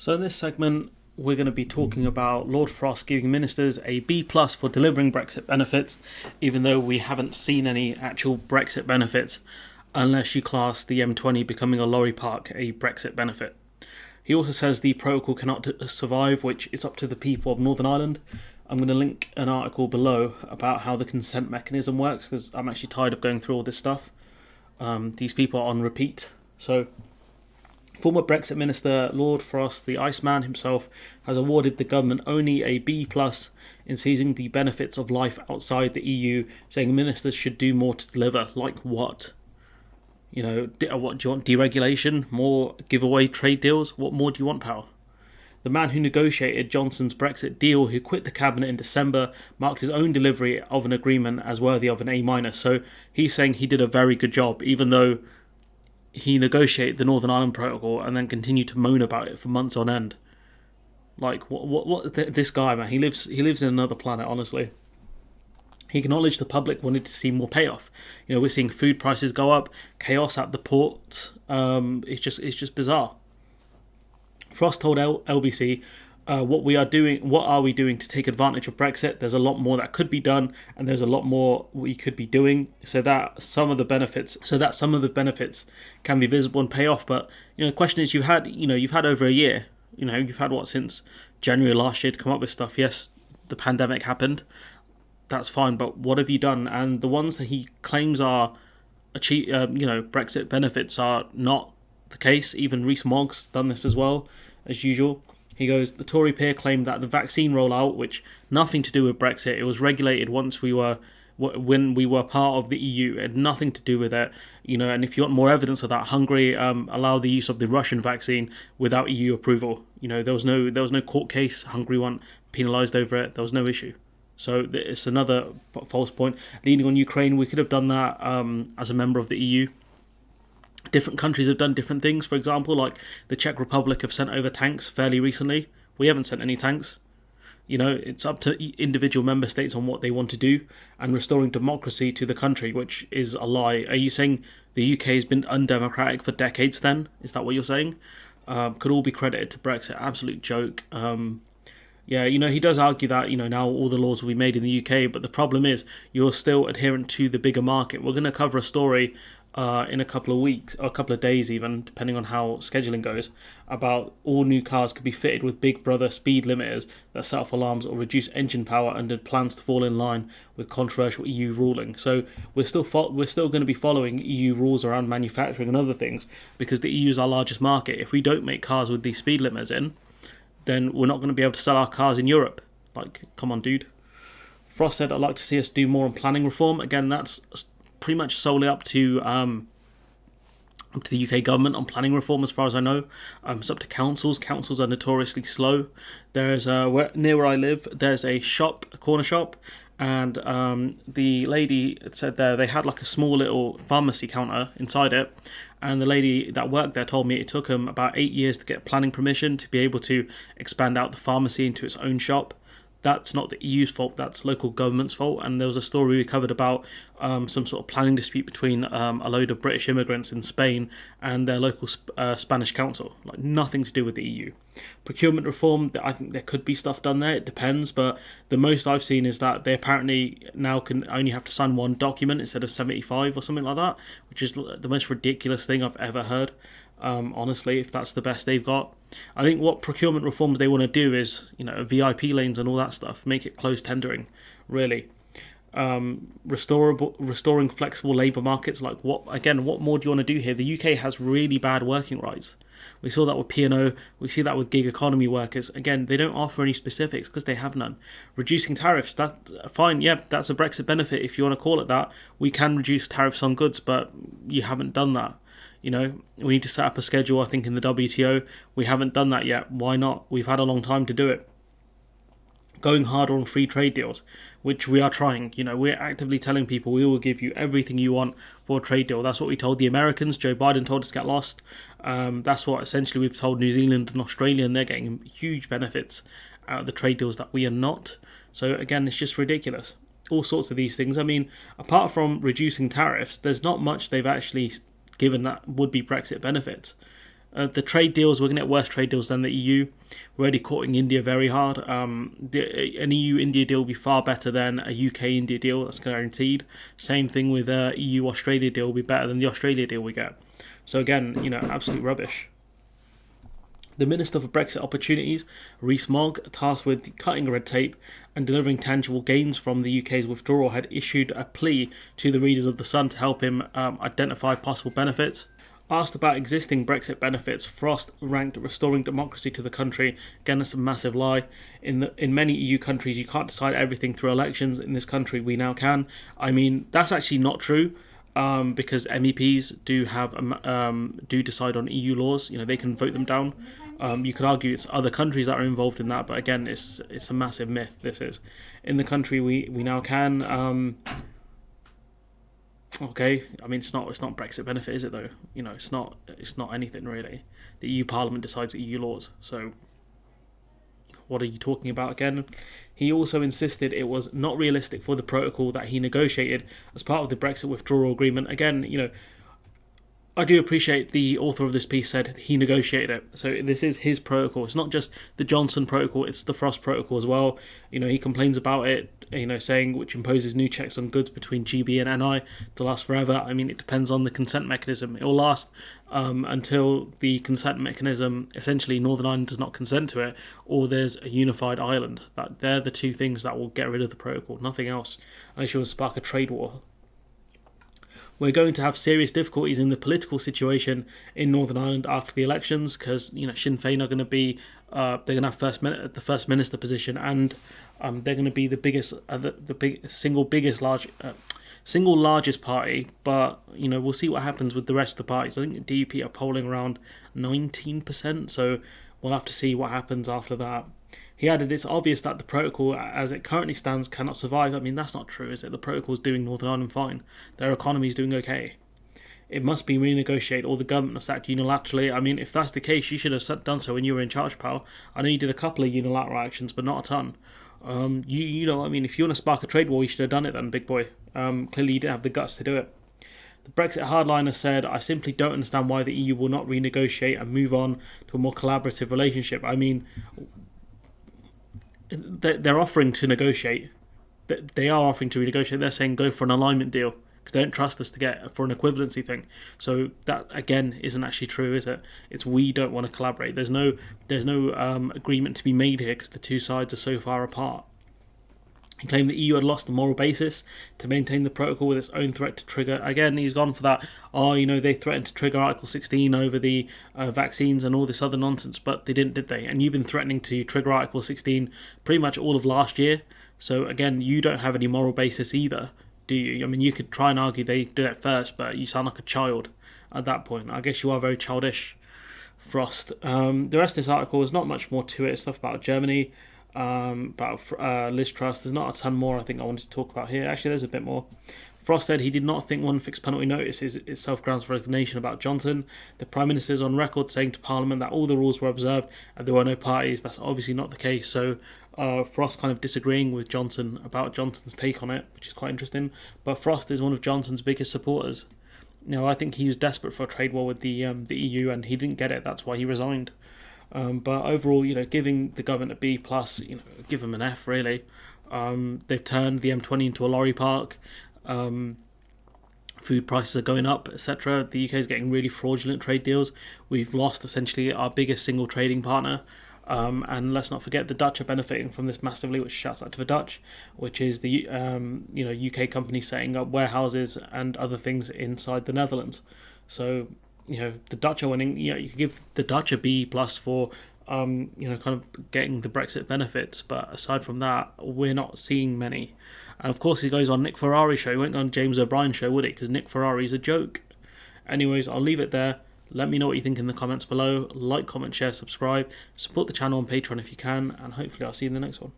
So in this segment, we're going to be talking about Lord Frost giving ministers a B plus for delivering Brexit benefits, even though we haven't seen any actual Brexit benefits, unless you class the M20 becoming a lorry park a Brexit benefit. He also says the protocol cannot survive, which is up to the people of Northern Ireland. I'm going to link an article below about how the consent mechanism works, because I'm actually tired of going through all this stuff. These people are on repeat. So, former Brexit Minister Lord Frost, the Iceman himself, has awarded the government only a B plus in seizing the benefits of life outside the EU, saying ministers should do more to deliver. Like what? What do you want? Deregulation? More giveaway trade deals? What more do you want, pal? The man who negotiated Johnson's Brexit deal, who quit the cabinet in December, marked his own delivery of an agreement as worthy of an A minus. So he's saying he did a very good job, even though he negotiated the Northern Ireland Protocol and then continued to moan about it for months on end. Like what this guy, man, he lives in another planet, honestly. He acknowledged the public wanted to see more payoff. We're seeing food prices go up, chaos at the port. It's just bizarre. Frost told LBC, what are we doing to take advantage of Brexit? There's a lot more that could be done, and there's a lot more we could be doing so that some of the benefits can be visible and pay off. But the question is, you've had over a year. You've had what, since January last year to come up with stuff. Yes, the pandemic happened. That's fine, but what have you done? And the ones that he claims are Brexit benefits are not the case. Even Rees-Mogg's done this as well, as usual. He goes, the Tory peer claimed that the vaccine rollout, which nothing to do with Brexit, it was regulated when we were part of the EU. It had nothing to do with it. And if you want more evidence of that, Hungary allowed the use of the Russian vaccine without EU approval. There was no court case. Hungary weren't penalised over it. There was no issue. So it's another false point. Leaning on Ukraine, we could have done that as a member of the EU. Different countries have done different things. For example, like the Czech Republic have sent over tanks fairly recently. We haven't sent any tanks. It's up to individual member states on what they want to do, and restoring democracy to the country, which is a lie. Are you saying the UK has been undemocratic for decades then? Is that what you're saying? Could all be credited to Brexit. Absolute joke. He does argue that, now all the laws will be made in the UK, but the problem is you're still adherent to the bigger market. We're going to cover a story in a couple of weeks, or a couple of days even, depending on how scheduling goes, about all new cars could be fitted with Big Brother speed limiters that set off alarms or reduce engine power under plans to fall in line with controversial EU ruling. So we're still going to be following EU rules around manufacturing and other things, because the EU is our largest market. If we don't make cars with these speed limiters in, then we're not going to be able to sell our cars in Europe. Like, come on, dude. Frost said, I'd like to see us do more on planning reform. Again, that's pretty much solely up to the UK government on planning reform, as far as I know. It's up to councils. Councils are notoriously slow. There's near where I live, there's a corner shop, and the lady said they had like a small little pharmacy counter inside it, and the lady that worked there told me it took them about 8 years to get planning permission to be able to expand out the pharmacy into its own shop. That's not the EU's fault, that's local government's fault. And there was a story we covered about some sort of planning dispute between a load of British immigrants in Spain and their local Spanish council. Like, nothing to do with the EU. Procurement reform, I think there could be stuff done there, it depends, but the most I've seen is that they apparently now can only have to sign one document instead of 75 or something like that, which is the most ridiculous thing I've ever heard. Honestly, if that's the best they've got. I think what procurement reforms they want to do is, VIP lanes and all that stuff, make it closed tendering, really. Restoring flexible labour markets. Like, what more do you want to do here? The UK has really bad working rights. We saw that with P&O, we see that with gig economy workers. Again, they don't offer any specifics because they have none. Reducing tariffs, that's fine, yeah, that's a Brexit benefit if you want to call it that. We can reduce tariffs on goods, but you haven't done that. We need to set up a schedule, I think, in the WTO. We haven't done that yet. Why not? We've had a long time to do it. Going harder on free trade deals, which we are trying. We're actively telling people we will give you everything you want for a trade deal. That's what we told the Americans. Joe Biden told us to get lost. That's what essentially we've told New Zealand and Australia, and they're getting huge benefits out of the trade deals that we are not. So again, it's just ridiculous. All sorts of these things. I mean, apart from reducing tariffs, there's not much they've actually given that would be Brexit benefits. The trade deals, we're going to get worse trade deals than the EU. We're already courting India very hard. An EU-India deal will be far better than a UK-India deal, that's guaranteed. Same thing with EU-Australia deal will be better than the Australia deal we get. So again, absolute rubbish. The Minister for Brexit Opportunities, Rees-Mogg, tasked with cutting red tape and delivering tangible gains from the UK's withdrawal, had issued a plea to the readers of The Sun to help him identify possible benefits. Asked about existing Brexit benefits, Frost ranked restoring democracy to the country. Again, that's a massive lie. In many EU countries, you can't decide everything through elections. In this country, we now can. I mean, that's actually not true. Because MEPs do decide on EU laws. They can vote them down. You could argue it's other countries that are involved in that, but again, it's a massive myth. This is in the country we now can. Okay, I mean it's not Brexit benefit, is it though? It's not anything really. The EU Parliament decides the EU laws, so. What are you talking about again? He also insisted it was not realistic for the protocol that he negotiated as part of the Brexit withdrawal agreement. Again, I do appreciate the author of this piece said he negotiated it. So this is his protocol. It's not just the Johnson protocol, it's the Frost protocol as well. He complains about it, saying which imposes new checks on goods between GB and NI to last forever. I mean, it depends on the consent mechanism. It will last until the consent mechanism, essentially Northern Ireland does not consent to it, or there's a unified Ireland. They're the two things that will get rid of the protocol, nothing else, unless you want to spark a trade war. We're going to have serious difficulties in the political situation in Northern Ireland after the elections because Sinn Féin are going to be they're going to have the first minister position, and they're going to be the biggest single largest party. But we'll see what happens with the rest of the parties. I think the DUP are polling around 19%, so we'll have to see what happens after that. He added, it's obvious that the protocol, as it currently stands, cannot survive. I mean, that's not true, is it? The protocol is doing Northern Ireland fine. Their economy is doing okay. It must be renegotiated, or the government must act unilaterally. I mean, if that's the case, you should have done so when you were in charge, pal. I know you did a couple of unilateral actions, but not a ton. If you want to spark a trade war, you should have done it then, big boy. Clearly, you didn't have the guts to do it. The Brexit hardliner said, I simply don't understand why the EU will not renegotiate and move on to a more collaborative relationship. I mean, they're offering to negotiate. They are offering to renegotiate. They're saying go for an alignment deal because they don't trust us to get for an equivalency thing. So that again isn't actually true, is it? It's we don't want to collaborate. There's no agreement to be made here because the two sides are so far apart. He claimed the EU had lost the moral basis to maintain the protocol with its own threat to trigger. Again, he's gone for that. They threatened to trigger Article 16 over the vaccines and all this other nonsense, but they didn't, did they? And you've been threatening to trigger Article 16 pretty much all of last year. So again, you don't have any moral basis either, do you? I mean, you could try and argue they did it first, but you sound like a child at that point. I guess you are very childish, Frost. The rest of this article is not much more to it. It's stuff about Germany. About Liz Truss. There's not a ton more I think I wanted to talk about here. Actually, there's a bit more. Frost said he did not think one fixed penalty notice is itself grounds for resignation about Johnson. The Prime Minister is on record saying to Parliament that all the rules were observed and there were no parties. That's obviously not the case. So Frost kind of disagreeing with Johnson about Johnson's take on it, which is quite interesting. But Frost is one of Johnson's biggest supporters. I think he was desperate for a trade war with the EU and he didn't get it. That's why he resigned. But overall, giving the government a B+, give them an F, really. They've turned the M20 into a lorry park. Food prices are going up, etc. The UK is getting really fraudulent trade deals. We've lost, essentially, our biggest single trading partner. And let's not forget the Dutch are benefiting from this massively, which shouts out to the Dutch, which is the UK company setting up warehouses and other things inside the Netherlands. So the Dutch are winning. You could give the Dutch a B+ for kind of getting the Brexit benefits, but aside from that, we're not seeing many. And of course, he goes on Nick Ferrari's show. He won't go on James O'Brien's show, would he? Because Nick Ferrari's a joke. Anyways, I'll leave it there. Let me know what you think in the comments below. Like, comment, share, subscribe. Support the channel on Patreon if you can, and hopefully I'll see you in the next one.